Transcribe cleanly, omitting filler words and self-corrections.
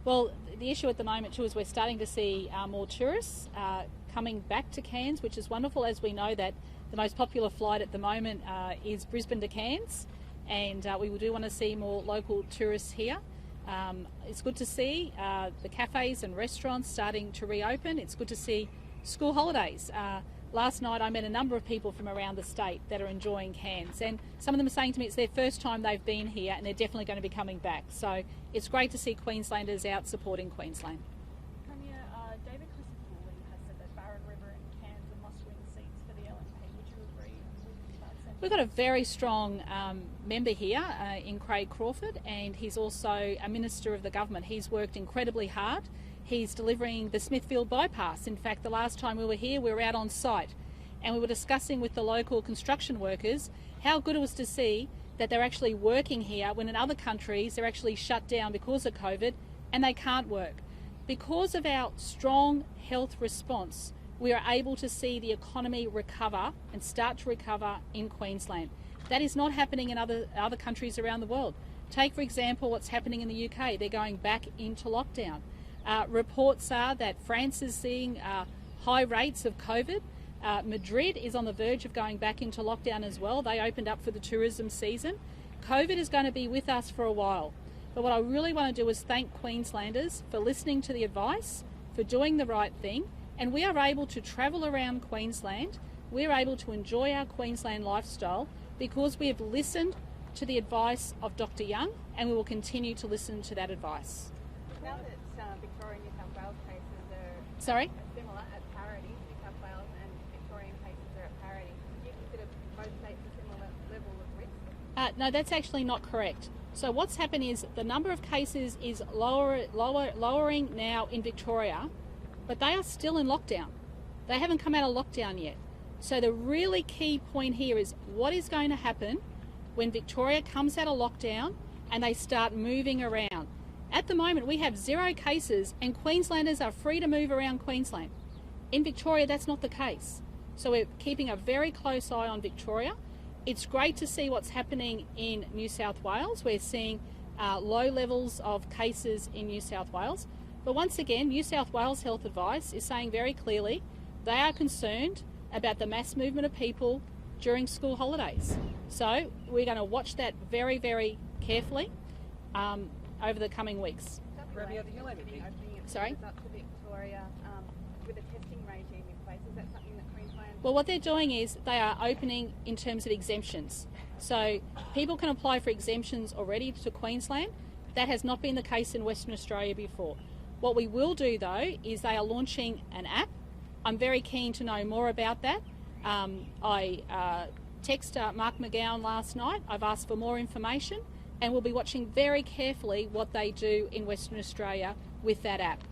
Well, the issue at the moment too is we're starting to see more tourists coming back to Cairns, which is wonderful, as we know that the most popular flight at the moment is Brisbane to Cairns, and we do want to see more local tourists here. It's good to see the cafes and restaurants starting to reopen. It's good to see school holidays. Last night I met a number of people from around the state that are enjoying Cairns, and some of them are saying to me it's their first time they've been here and they're definitely going to be coming back. So it's great to see Queenslanders out supporting Queensland. Premier, David Christopher has said that Barron River and Cairns are must-win seats for the LNP. Would you agree with that sentiment? We've got a very strong member here in Qd Crawford, and he's also a minister of the government. He's worked incredibly hard. He's delivering the Smithfield bypass. In fact, the last time we were here, we were out on site and we were discussing with the local construction workers how good it was to see that they're actually working here when in other countries they're actually shut down because of COVID and they can't work. Because of our strong health response, we are able to see the economy recover and start to recover in Queensland. That is not happening in other countries around the world. Take, for example, what's happening in the UK. They're going back into lockdown. Reports are that France is seeing high rates of COVID. Madrid is on the verge of going back into lockdown as well. They opened up for the tourism season. COVID is going to be with us for a while. But what I really want to do is thank Queenslanders for listening to the advice, for doing the right thing, and we are able to travel around Queensland. We're able to enjoy our Queensland lifestyle because we have listened to the advice of Dr. Young, and we will continue to listen to that advice. Now that Victoria and New South Wales cases are similar at parity, New South Wales and Victorian cases are at parity, do you consider both states a similar level of risk? No, that's actually not correct. So what's happened is the number of cases is lowering now in Victoria, but they are still in lockdown. They haven't come out of lockdown yet. So the really key point here is what is going to happen when Victoria comes out of lockdown and they start moving around. At the moment, we have 0 cases and Queenslanders are free to move around Queensland. In Victoria, that's not the case. So we're keeping a very close eye on Victoria. It's great to see what's happening in New South Wales. We're seeing low levels of cases in New South Wales. But once again, New South Wales Health Advice is saying very clearly they are concerned about the mass movement of people during school holidays. So we're going to watch that very, very carefully over the coming weeks. Sorry? Up to Victoria with a testing regime in place. Is that something that Queensland... Well, what they're doing is they are opening in terms of exemptions. So people can apply for exemptions already to Queensland. That has not been the case in Western Australia before. What we will do, though, is they are launching an app. I'm very keen to know more about that. I texted Mark McGowan last night. I've asked for more information, and we'll be watching very carefully what they do in Western Australia with that app.